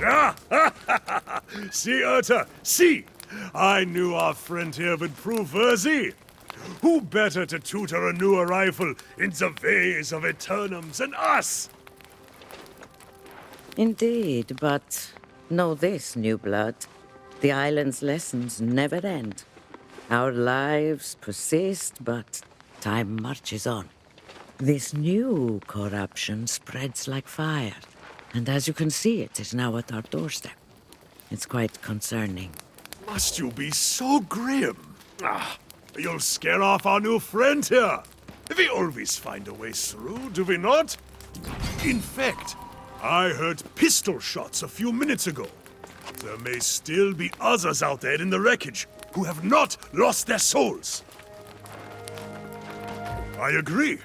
Ah! See, Urta, see! I knew our friend here would prove worthy. Who better to tutor a new arrival in the ways of Aeternums than us? Indeed, but know this, new blood. The island's lessons never end. Our lives persist, but time marches on. This new corruption spreads like fire, and as you can see, it is now at our doorstep. It's quite concerning. Must you be so grim? Ah, you'll scare off our new friend here. We always find a way through, do we not? In fact, I heard pistol shots a few minutes ago. There may still be others out there in the wreckage who have not lost their souls. I agree.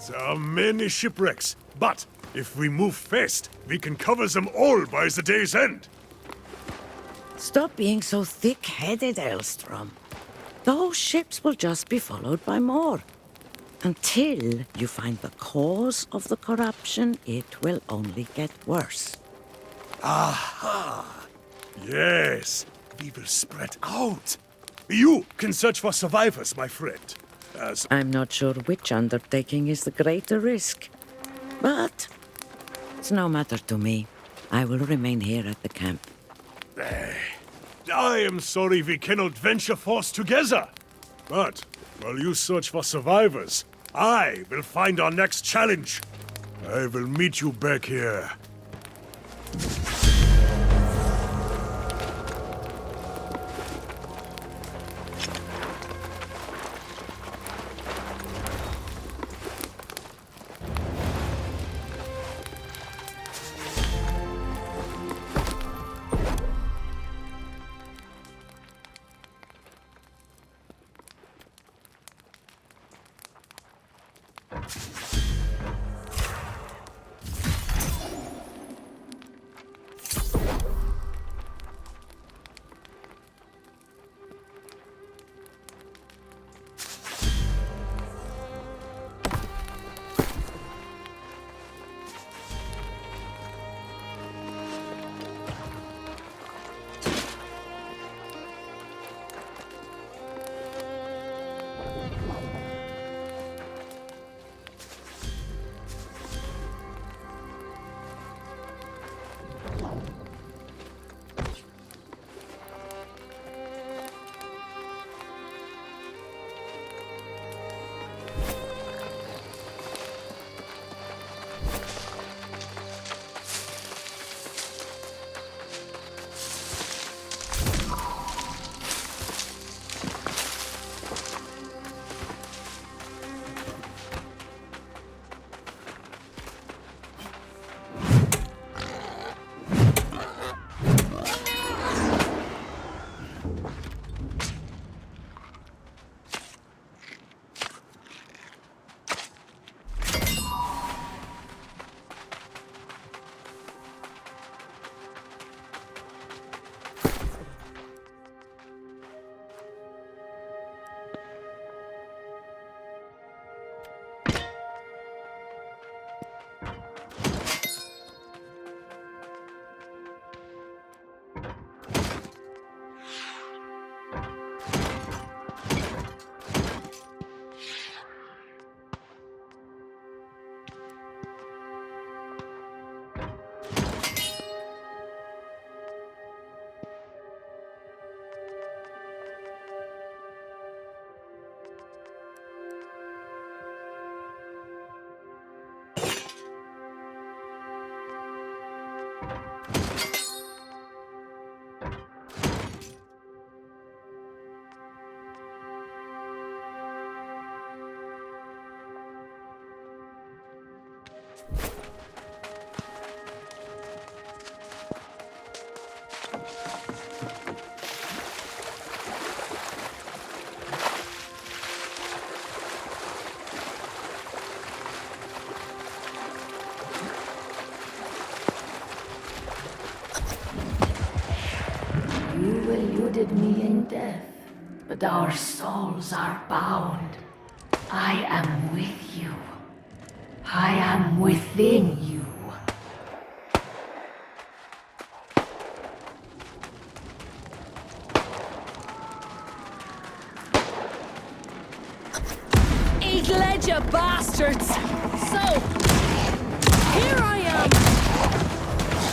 There are many shipwrecks, but if we move fast, we can cover them all by the day's end. Stop being so thick-headed, Elstrom. Those ships will just be followed by more. Until you find the cause of the corruption, it will only get worse. Aha! Yes, we will spread out. You can search for survivors, my friend. As I'm not sure which undertaking is the greater risk. But it's no matter to me. I will remain here at the camp. I am sorry we cannot venture forth together. But while you search for survivors, I will find our next challenge. I will meet you back here. You eluded me in death, but our souls are bound. I am with you. I am within you. led, you bastards! So, here I am,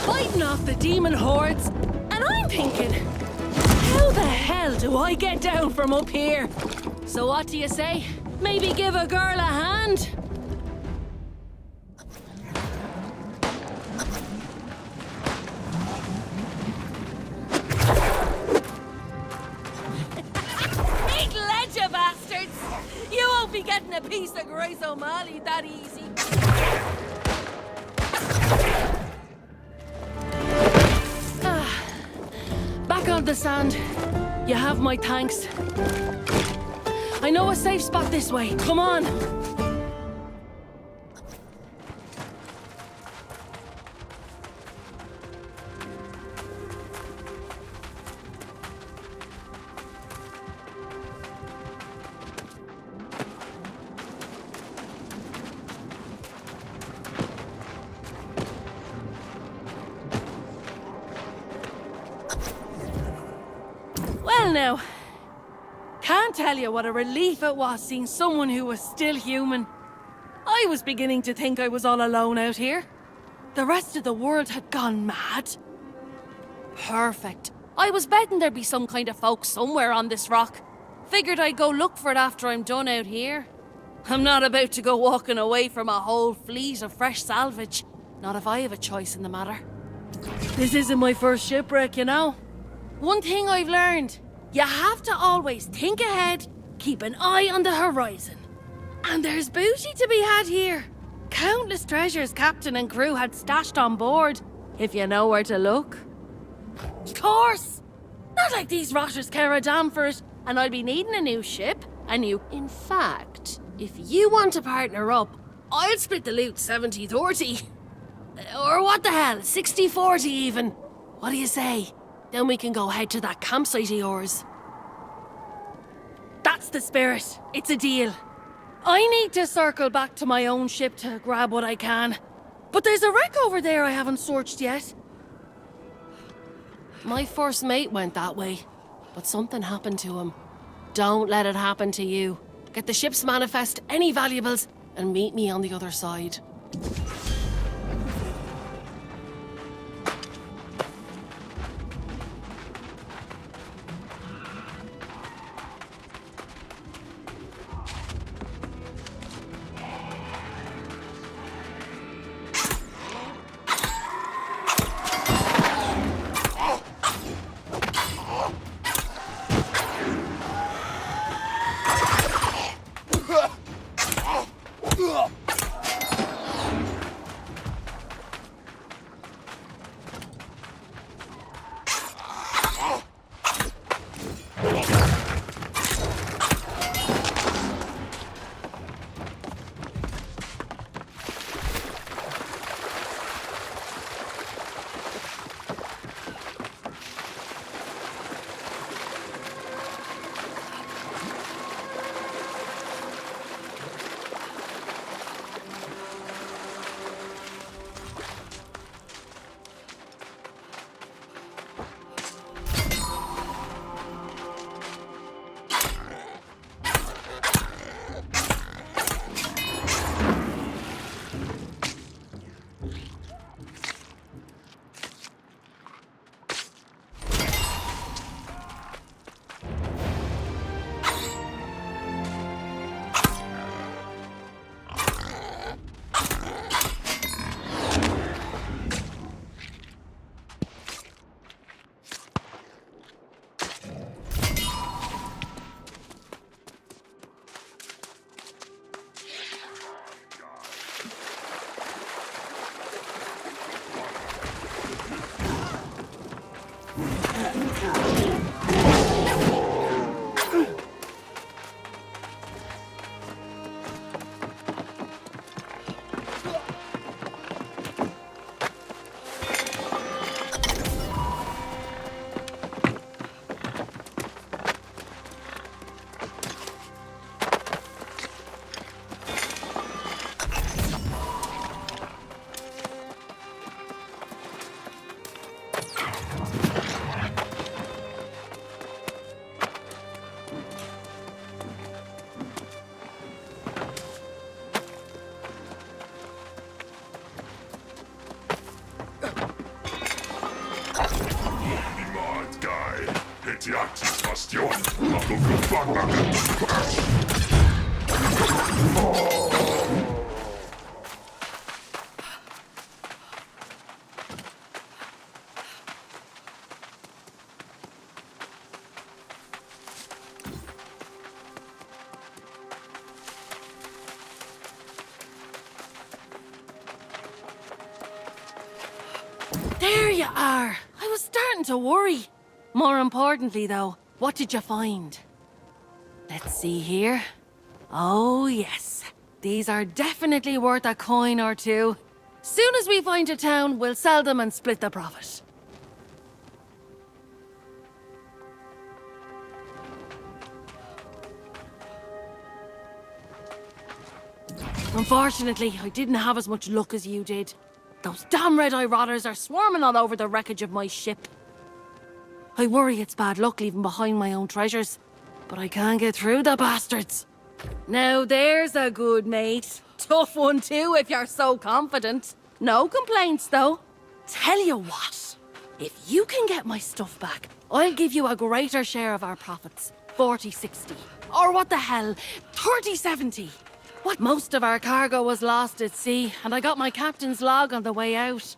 fighting off the demon hordes, and I'm thinking, how the hell do I get down from up here? So what do you say? Maybe give a girl a hand? Big led, you bastards! You won't be getting a piece of Grace O'Malley that easy. Back on the sand. You have my thanks. I know a safe spot this way. Come on! Well now, can't tell you what a relief it was seeing someone who was still human. I was beginning to think I was all alone out here. The rest of the world had gone mad. Perfect. I was betting there'd be some kind of folk somewhere on this rock. Figured I'd go look for it after I'm done out here. I'm not about to go walking away from a whole fleet of fresh salvage. Not if I have a choice in the matter. This isn't my first shipwreck, you know. One thing I've learned, you have to always think ahead, keep an eye on the horizon. And there's booty to be had here. Countless treasures captain and crew had stashed on board, if you know where to look. Of course! Not like these rotters care a damn for it, and I'll be needing a new ship, In fact, if you want to partner up, I'll split the loot 70-30. Or what the hell, 60-40 even. What do you say? Then we can go head to that campsite of yours. That's the spirit. It's a deal. I need to circle back to my own ship to grab what I can. But there's a wreck over there I haven't searched yet. My first mate went that way, but something happened to him. Don't let it happen to you. Get the ship's manifest, any valuables, and meet me on the other side. Asiatis Bastion, There you are. I was starting to worry. More importantly, though, what did you find? Let's see here. Oh, yes. These are definitely worth a coin or two. Soon as we find a town, we'll sell them and split the profit. Unfortunately, I didn't have as much luck as you did. Those damn red-eye rotters are swarming all over the wreckage of my ship. I worry it's bad luck leaving behind my own treasures, but I can't get through the bastards. Now there's a good mate. Tough one too, if you're so confident. No complaints, though. Tell you what, if you can get my stuff back, I'll give you a greater share of our profits. 40-60. Or what the hell, 30-70. What? Most of our cargo was lost at sea, and I got my captain's log on the way out.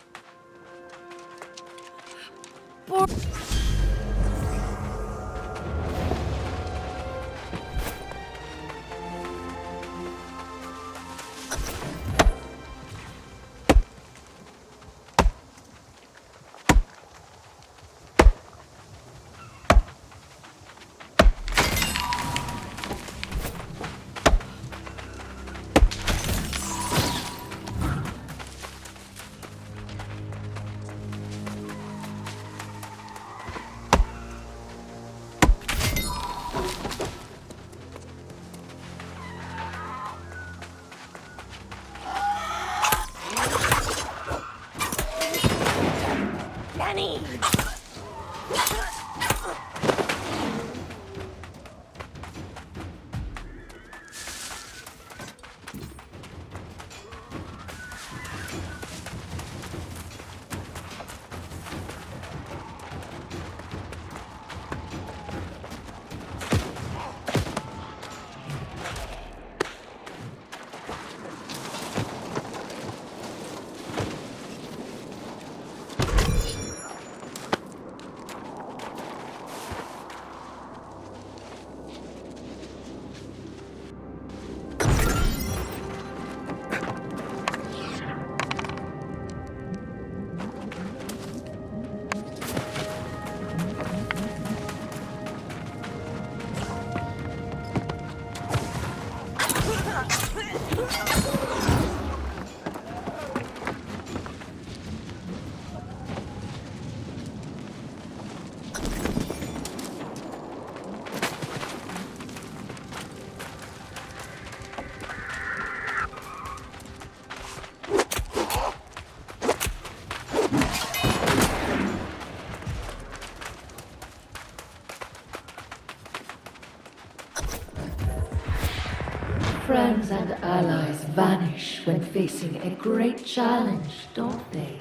Friends and allies vanish when facing a great challenge, don't they?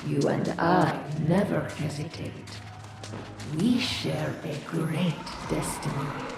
You and I never hesitate. We share a great destiny.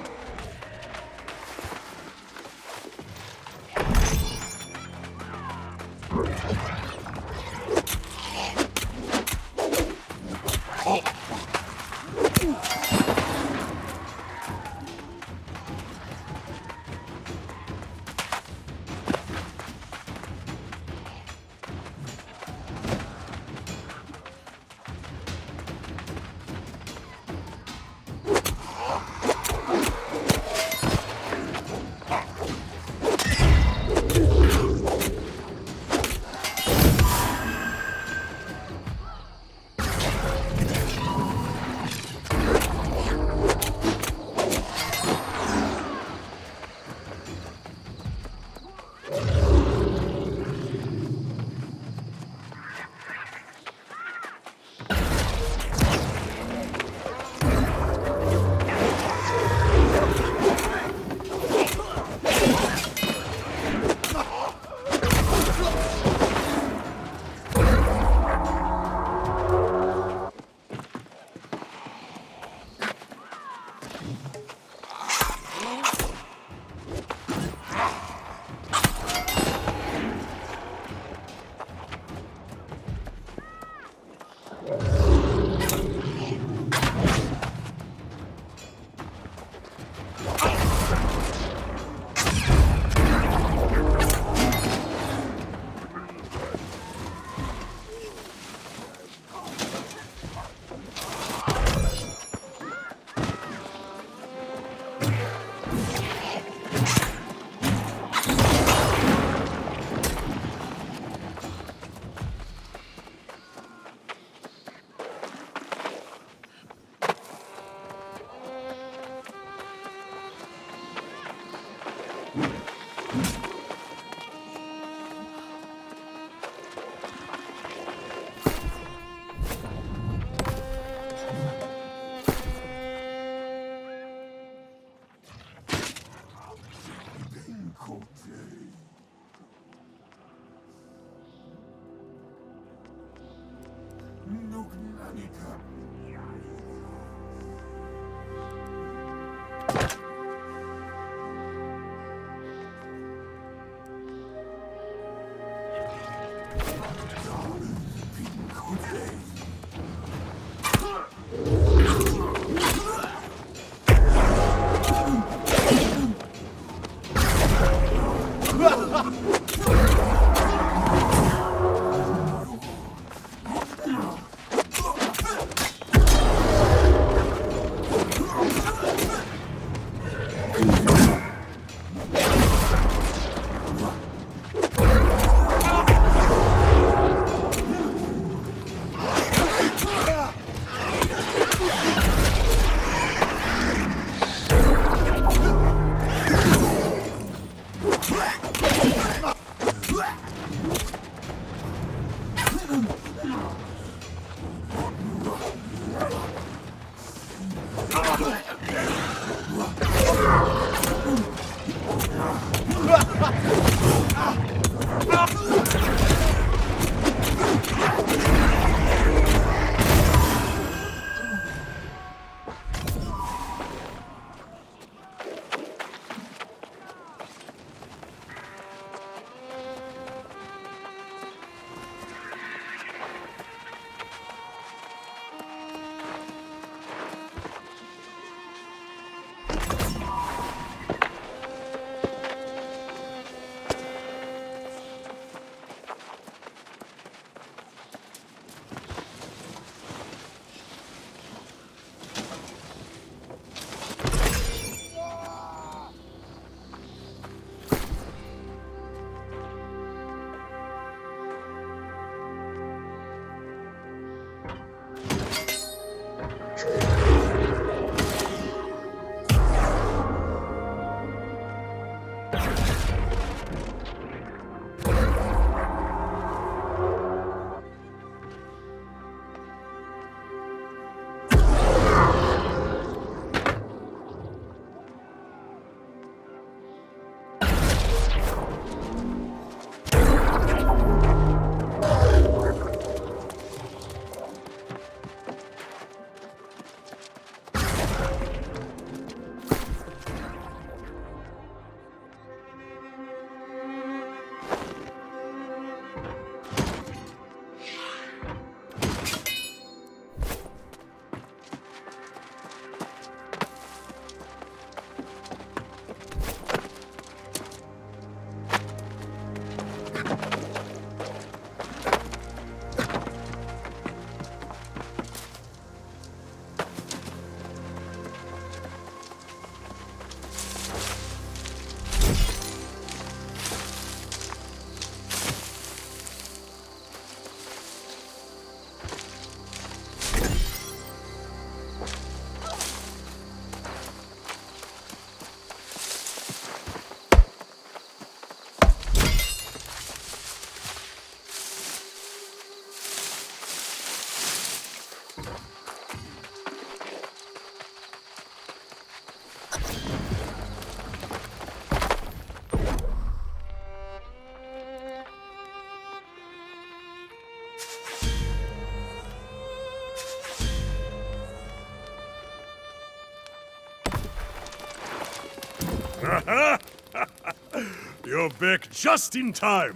You're back just in time.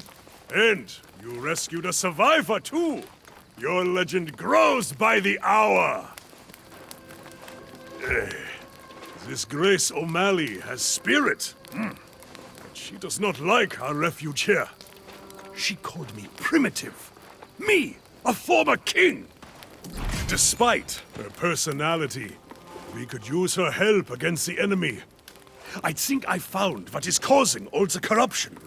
And you rescued a survivor, too. Your legend grows by the hour! This Grace O'Malley has spirit. But she does not like our refuge here. She called me primitive. Me, a former king! Despite her personality, we could use her help against the enemy. I think I found what is causing all the corruption.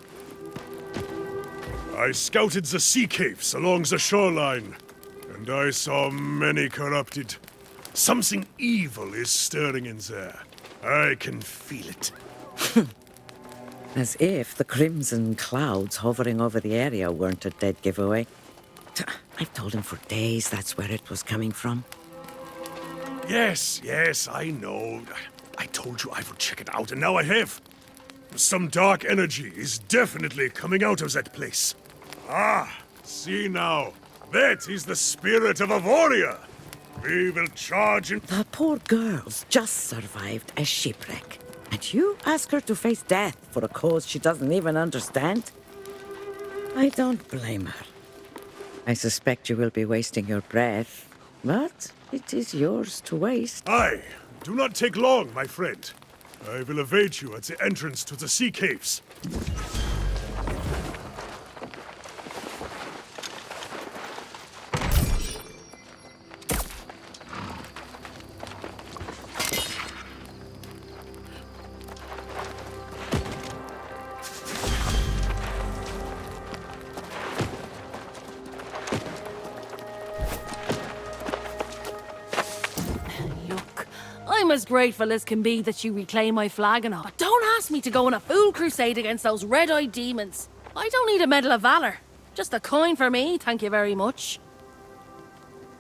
I scouted the sea caves along the shoreline, and I saw many corrupted. Something evil is stirring in there. I can feel it. As if the crimson clouds hovering over the area weren't a dead giveaway. I've told him for days that's where it was coming from. Yes, I know. I told you I would check it out, and now I have. Some dark energy is definitely coming out of that place. Ah, see now. That is the spirit of a warrior. We will charge in. The poor girl's just survived a shipwreck. And you ask her to face death for a cause she doesn't even understand? I don't blame her. I suspect you will be wasting your breath, but it is yours to waste. Aye, do not take long, my friend. I will await you at the entrance to the sea caves. I'm as grateful as can be that you reclaim my flag and all. But don't ask me to go on a fool crusade against those red-eyed demons. I don't need a Medal of Valor. Just a coin for me, thank you very much.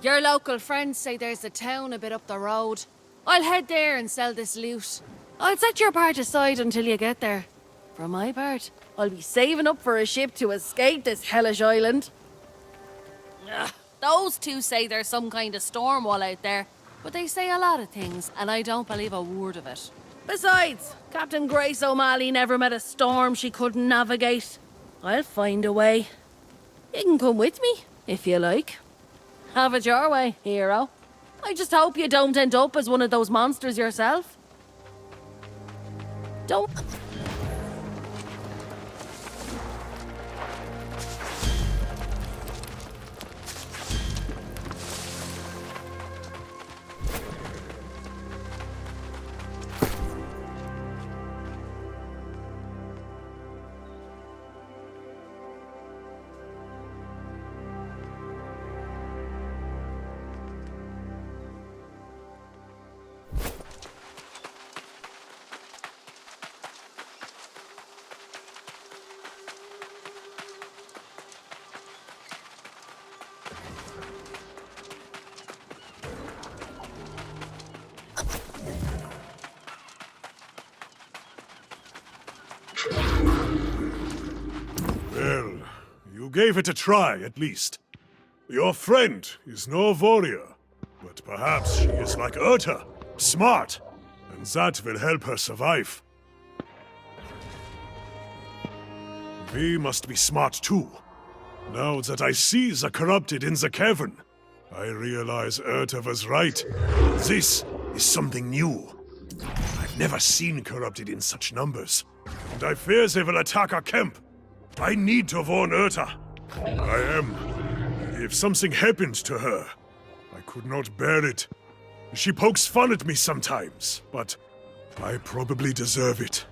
Your local friends say there's a town a bit up the road. I'll head there and sell this loot. I'll set your part aside until you get there. For my part, I'll be saving up for a ship to escape this hellish island. Ugh, those two say there's some kind of storm wall out there. But they say a lot of things, and I don't believe a word of it. Besides, Captain Grace O'Malley never met a storm she couldn't navigate. I'll find a way. You can come with me, if you like. Have it your way, hero. I just hope you don't end up as one of those monsters yourself. Don't... Well, you gave it a try, at least. Your friend is no warrior, but perhaps she is like Urta, smart, and that will help her survive. We must be smart too. Now that I see the corrupted in the cavern, I realize Urta was right. This is something new. I've never seen corrupted in such numbers, and I fear they will attack our camp. I need to warn Urta. I am. If something happened to her, I could not bear it. She pokes fun at me sometimes, but I probably deserve it.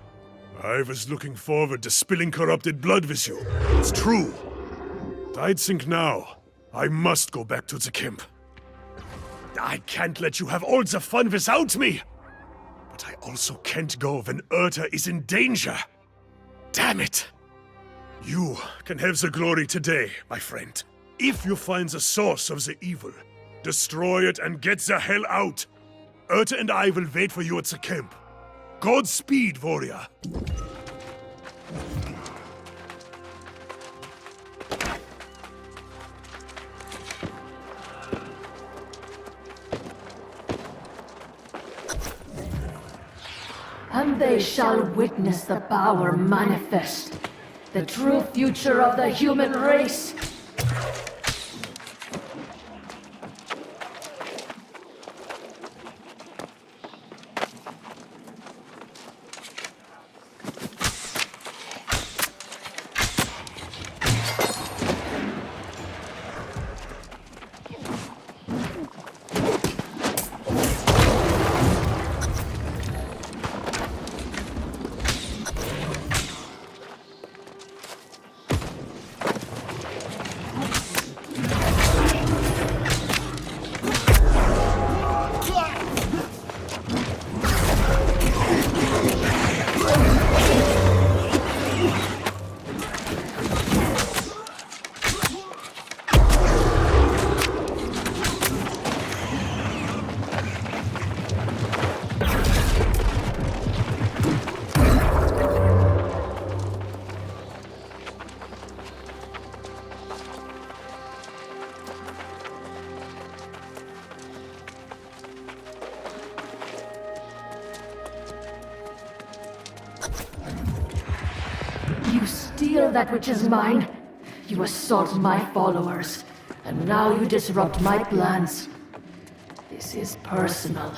I was looking forward to spilling corrupted blood with you. It's true. But I'd think now, I must go back to the camp. I can't let you have all the fun without me. But I also can't go when Urta is in danger. Damn it. You can have the glory today, my friend. If you find the source of the evil, destroy it and get the hell out. Urta and I will wait for you at the camp. Godspeed, warrior. And they shall witness the power manifest, the true future of the human race. steal that which is mine. You assault my followers, and now you disrupt my plans. This is personal.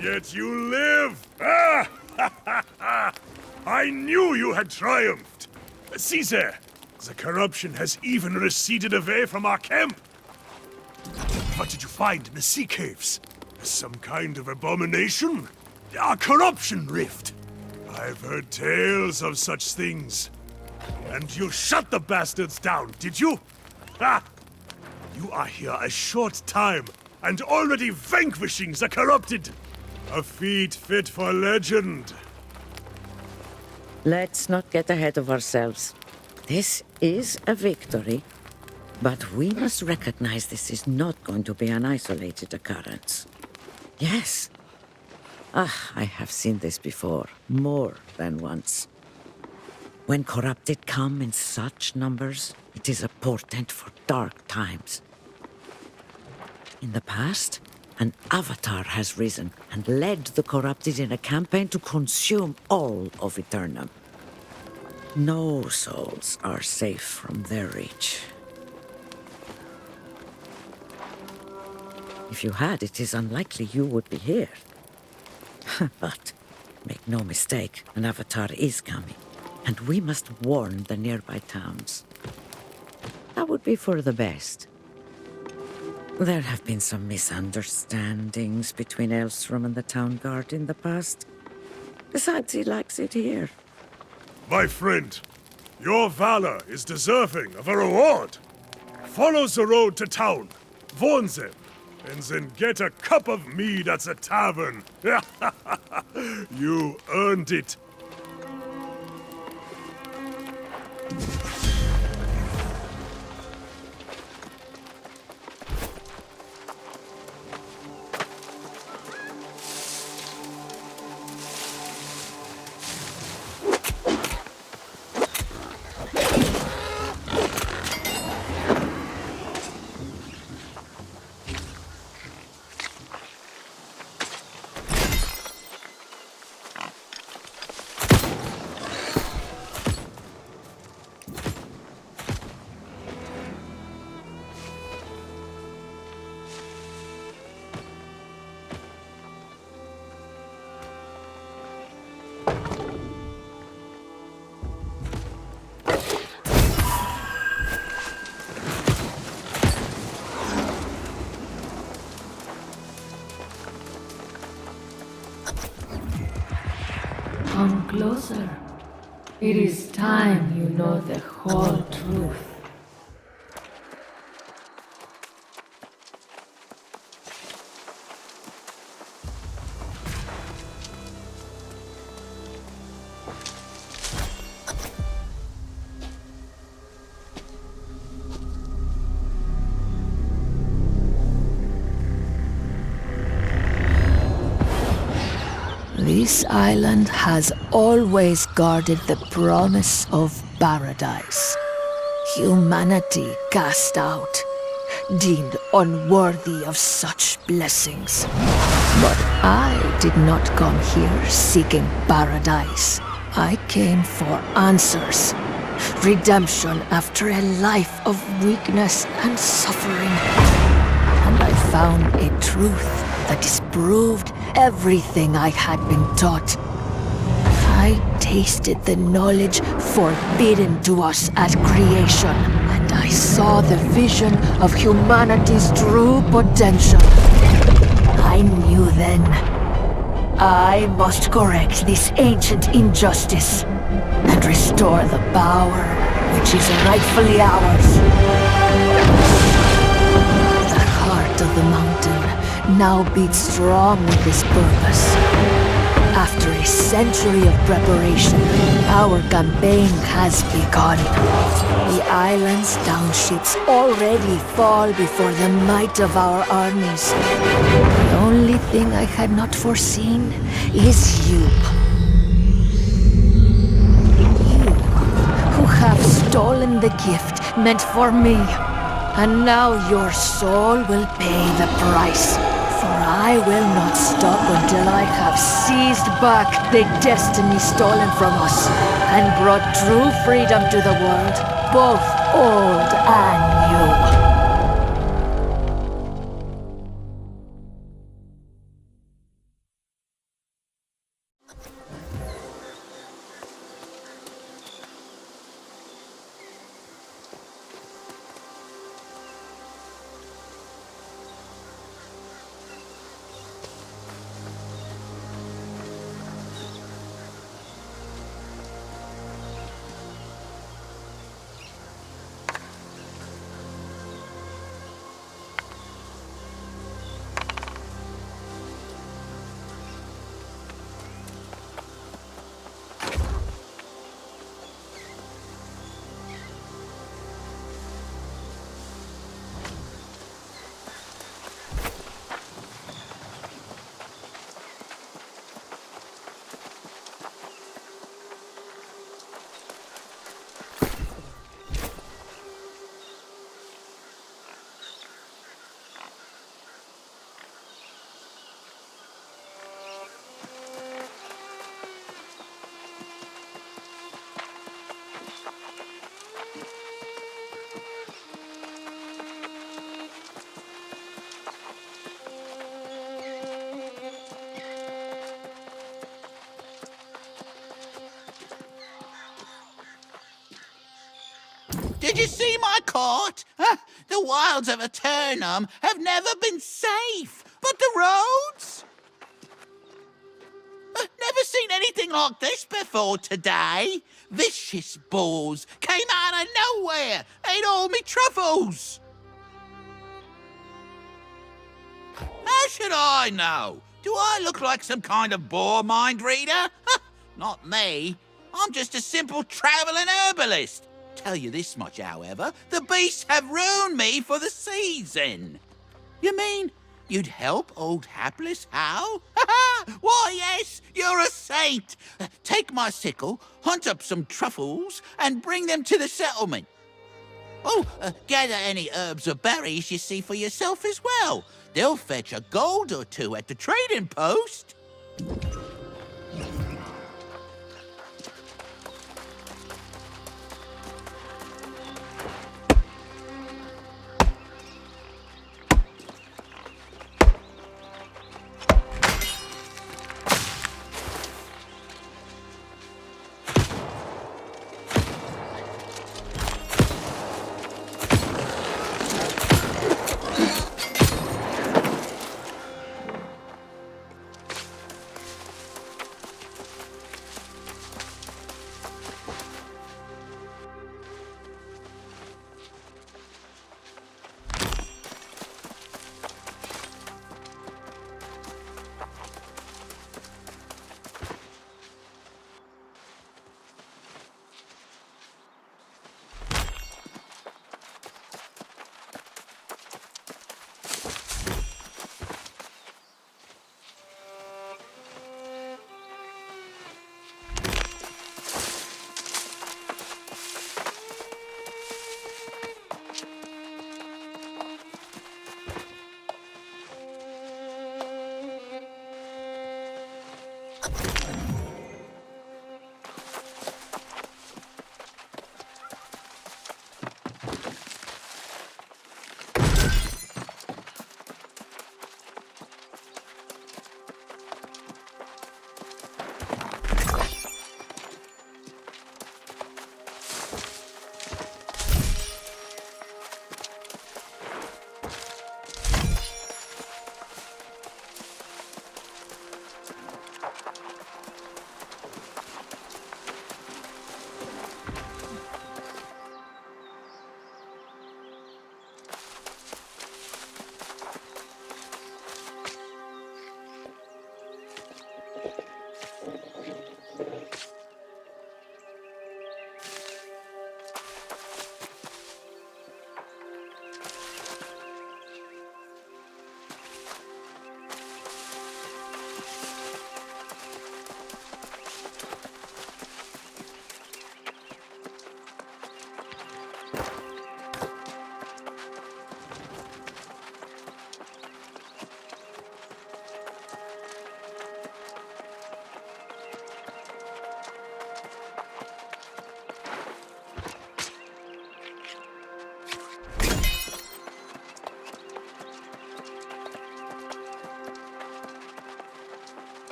Yet you live! Ah! I knew you had triumphed! See there! The corruption has even receded away from our camp! What did you find in the sea caves? Some kind of abomination? A corruption rift? I've heard tales of such things. And you shut the bastards down, did you? Ha! You are here a short time, and already vanquishing the corrupted! A feat fit for legend. Let's not get ahead of ourselves. This is a victory, but we must recognize this is not going to be an isolated occurrence. Yes. I have seen this before, more than once. When corrupted come in such numbers, it is a portent for dark times. In the past, an avatar has risen and led the corrupted in a campaign to consume all of Aeternum. No souls are safe from their reach. If you had, it is unlikely you would be here. But make no mistake, an avatar is coming, and we must warn the nearby towns. That would be for the best. There have been some misunderstandings between Elstrom and the town guard in the past. Besides, he likes it here. My friend, your valor is deserving of a reward. Follow the road to town, warn them, and then get a cup of mead at the tavern. You earned it. Come closer. It is time you know the whole truth. This island has always guarded the promise of paradise. Humanity cast out, deemed unworthy of such blessings. But I did not come here seeking paradise. I came for answers. Redemption after a life of weakness and suffering. And I found a truth that disproved everything I had been taught. I tasted the knowledge forbidden to us at creation, and I saw the vision of humanity's true potential. I knew then, I must correct this ancient injustice and restore the power which is rightfully ours. The heart of the mountain now beats strong with this purpose. After a century of preparation, our campaign has begun. The island's townships already fall before the might of our armies. The only thing I had not foreseen is you. You who have stolen the gift meant for me. And now your soul will pay the price. For I will not stop until I have seized back the destiny stolen from us and brought true freedom to the world, both old and new. Did you see my court? The wilds of Aeternum have never been safe. But the roads? Never seen anything like this before today. Vicious bulls came out of nowhere, ate all me truffles. How should I know? Do I look like some kind of boar mind reader? Not me. I'm just a simple travelling herbalist. Tell you this much, however, the beasts have ruined me for the season. You mean you'd help old hapless Hal? Why, yes, you're a saint. Take my sickle, hunt up some truffles, and bring them to the settlement. Oh, gather any herbs or berries you see for yourself as well. They'll fetch a gold or two at the trading post.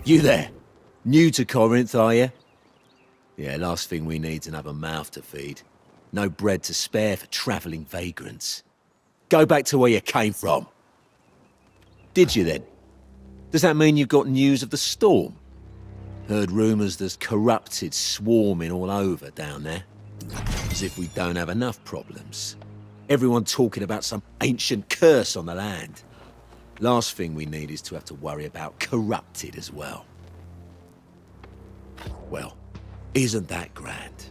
You there? New to Corinth, are you? Yeah, last thing we need's another mouth to feed. No bread to spare for travelling vagrants. Go back to where you came from. Did you then? Does that mean you've got news of the storm? Heard rumours there's corrupted swarming all over down there. As if we don't have enough problems. Everyone talking about some ancient curse on the land. Last thing we need is to have to worry about corrupted as well. Well, isn't that grand?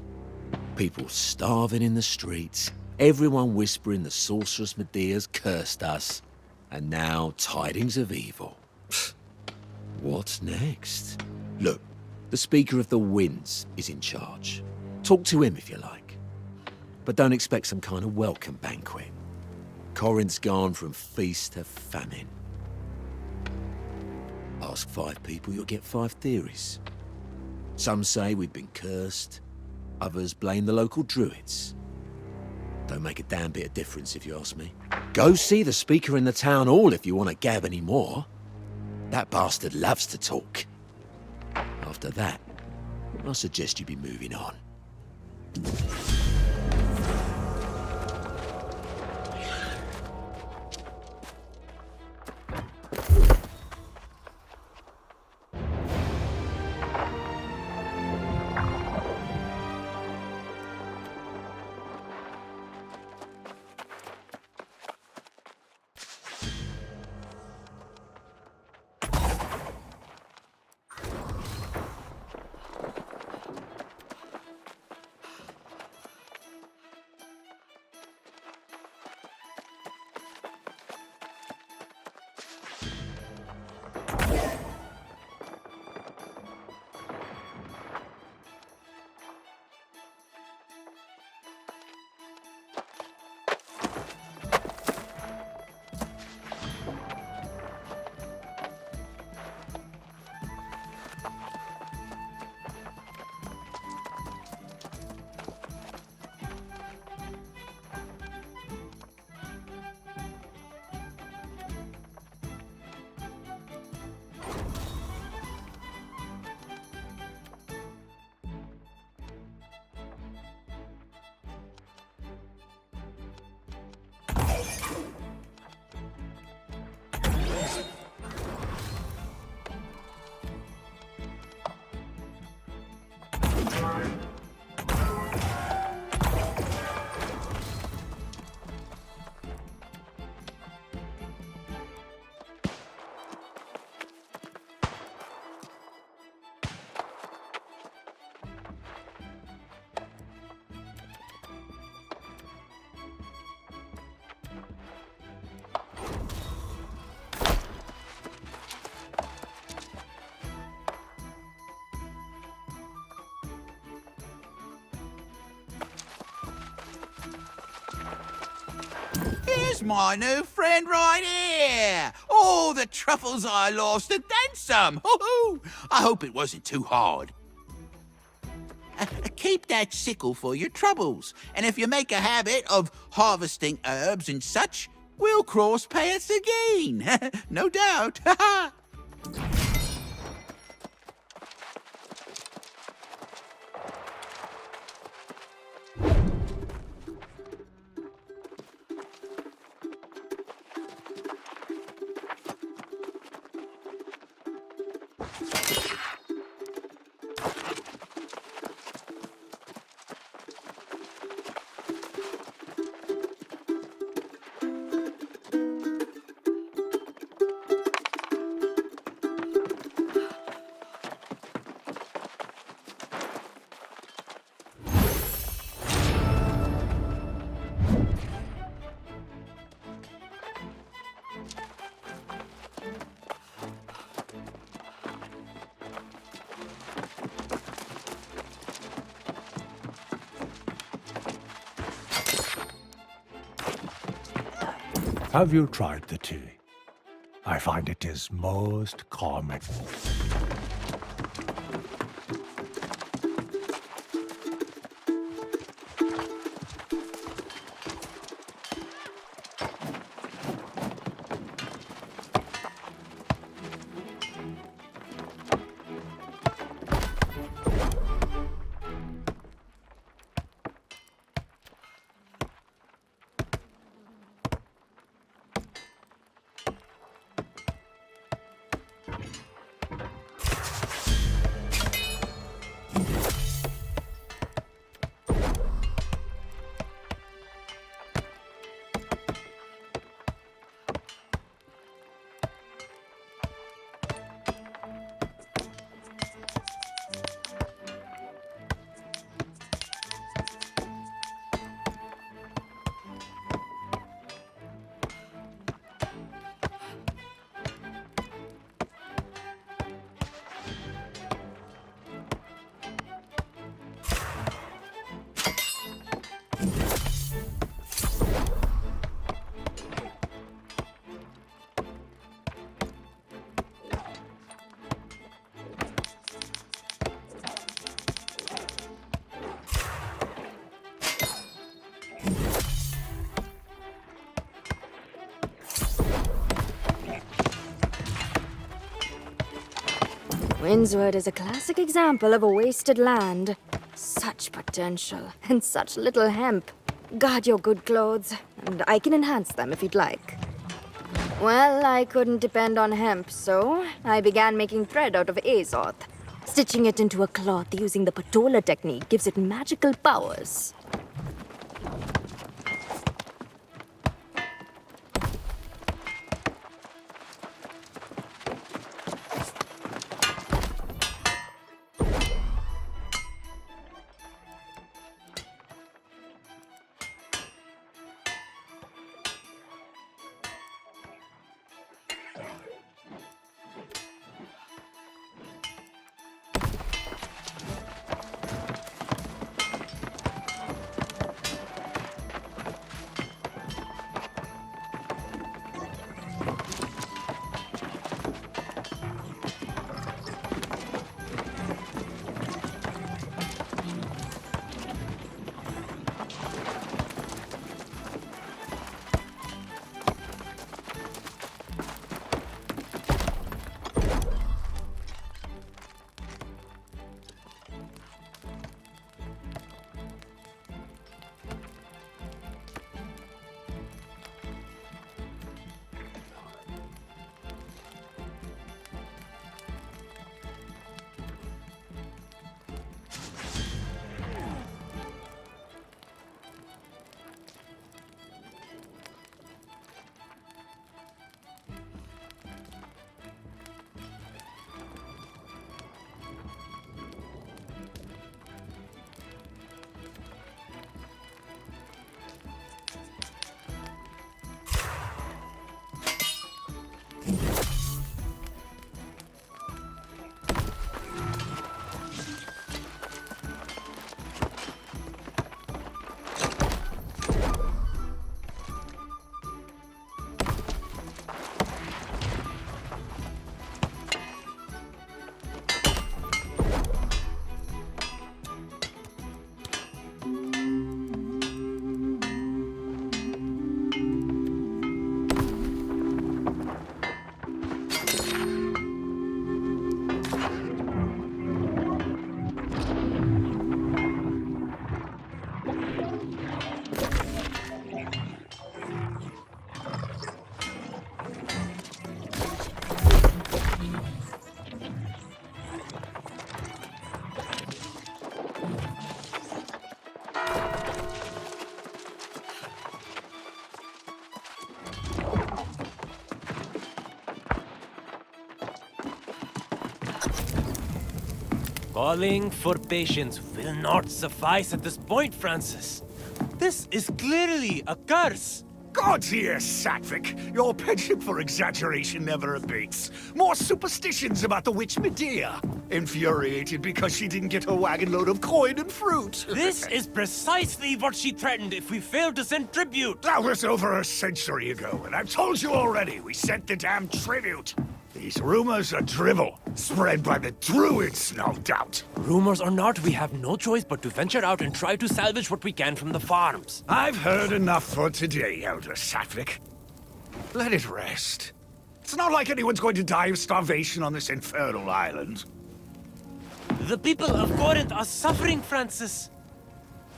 People starving in the streets, everyone whispering the sorceress Medea's cursed us, and now tidings of evil. What's next? Look, the Speaker of the Winds is in charge. Talk to him if you like. But don't expect some kind of welcome banquet. Corinth's gone from feast to famine. Ask 5 people, you'll get 5 theories. Some say we've been cursed. Others blame the local druids. Don't make a damn bit of difference if you ask me. Go see the Speaker in the town hall if you want to gab any more. That bastard loves to talk. After that, I suggest you be moving on. Here's my new friend right here. All the truffles I lost and then some. Hoo-hoo. I hope it wasn't too hard. Keep that sickle for your troubles. And if you make a habit of harvesting herbs and such, we'll cross paths again. No doubt. Have you tried the tea? I find it is most calming. Windsward is a classic example of a wasted land. Such potential, and such little hemp. Guard your good clothes, and I can enhance them if you'd like. Well, I couldn't depend on hemp, so I began making thread out of azoth. Stitching it into a cloth using the patola technique gives it magical powers. Calling for patience will not suffice at this point, Francis. This is clearly a curse. God dear, Satvik, your penchant for exaggeration never abates. More superstitions about the witch Medea. Infuriated because she didn't get her wagon load of coin and fruit. This is precisely what she threatened if we failed to send tribute. That was over a century ago, and I've told you already, we sent the damn tribute. These rumors are drivel, spread by the druids, no doubt. Rumors or not, we have no choice but to venture out and try to salvage what we can from the farms. I've heard enough for today, Elder Satvik. Let it rest. It's not like anyone's going to die of starvation on this infernal island. The people of Corinth are suffering, Francis.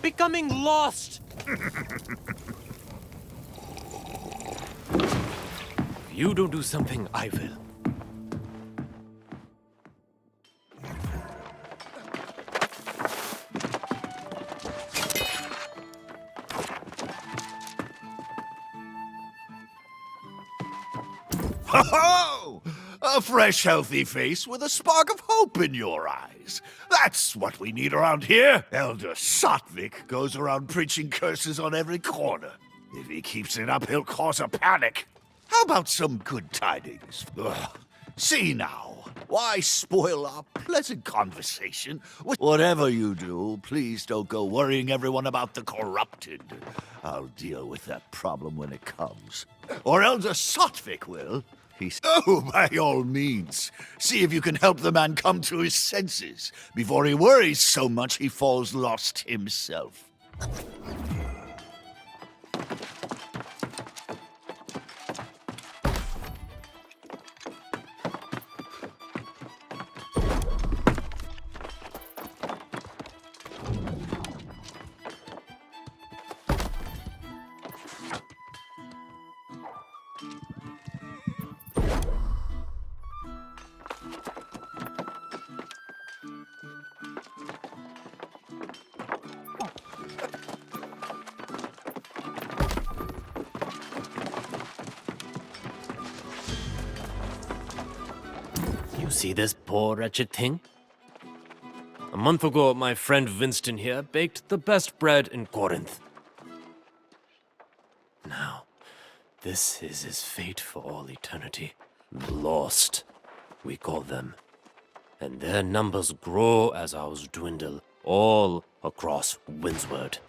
Becoming lost. If you don't do something, I will. Ho-ho! A fresh, healthy face with a spark of hope in your eyes. That's what we need around here. Elder Satvik goes around preaching curses on every corner. If he keeps it up, he'll cause a panic. How about some good tidings? Ugh. See now, why spoil our pleasant conversation? Whatever you do, please don't go worrying everyone about the corrupted. I'll deal with that problem when it comes. Or Elder Satvik will. Oh, by all means. See if you can help the man come to his senses before he worries so much he falls lost himself. see this poor wretched thing? A month ago, my friend Winston here baked the best bread in Corinth. Now, this is his fate for all eternity. The lost, we call them. And their numbers grow as ours dwindle, all across Windsward.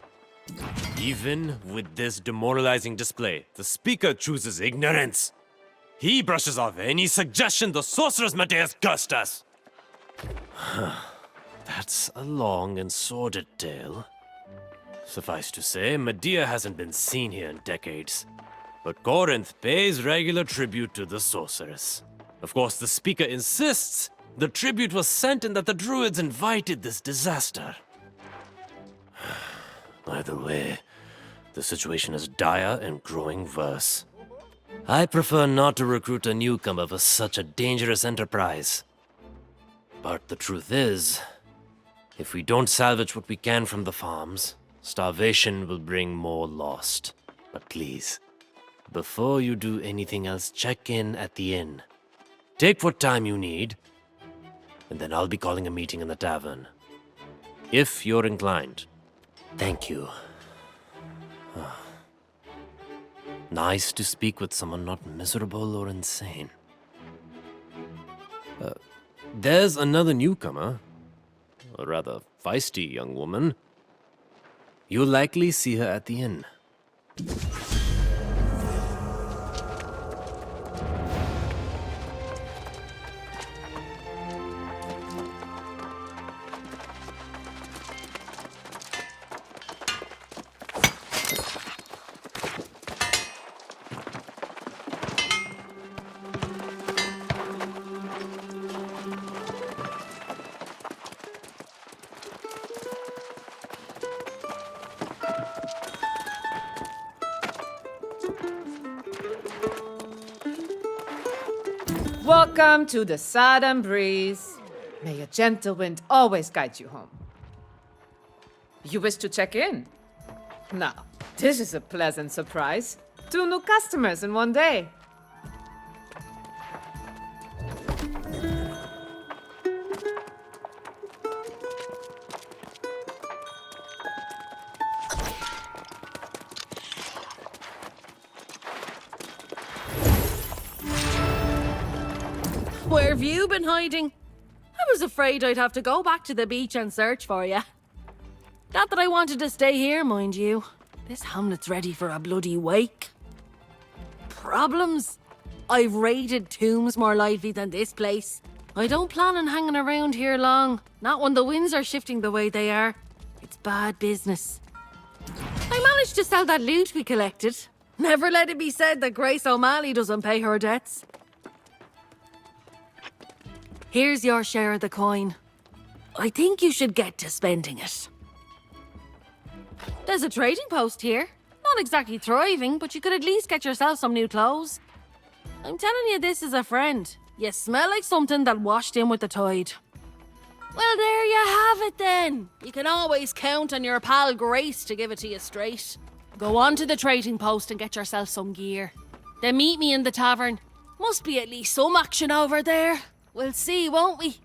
Even with this demoralizing display, the speaker chooses ignorance. He brushes off any suggestion the sorceress Medea's cursed us. That's a long and sordid tale. Suffice to say, Medea hasn't been seen here in decades. But Corinth pays regular tribute to the sorceress. Of course, the speaker insists the tribute was sent and that the druids invited this disaster. Either way, the situation is dire and growing worse. I prefer not to recruit a newcomer for such a dangerous enterprise. But the truth is, if we don't salvage what we can from the farms, starvation will bring more lost. But please, before you do anything else, check in at the inn. Take what time you need, and then I'll be calling a meeting in the tavern. If you're inclined. Thank you. Nice to speak with someone not miserable or insane. There's another newcomer. A rather feisty young woman. You'll likely see her at the inn. Welcome to the Southern Breeze. May a gentle wind always guide you home. You wish to check in? Now, this is a pleasant surprise. 2 new customers in one day. Where have you been hiding? I was afraid I'd have to go back to the beach and search for you. Not that I wanted to stay here, mind you. This hamlet's ready for a bloody wake. Problems? I've raided tombs more lively than this place. I don't plan on hanging around here long. Not when the winds are shifting the way they are. It's bad business. I managed to sell that loot we collected. Never let it be said that Grace O'Malley doesn't pay her debts. Here's your share of the coin. I think you should get to spending it. There's a trading post here. Not exactly thriving, but you could at least get yourself some new clothes. I'm telling you this as a friend. You smell like something that washed in with the tide. Well, there you have it then. You can always count on your pal Grace to give it to you straight. Go on to the trading post and get yourself some gear. Then meet me in the tavern. Must be at least some action over there. We'll see, won't we?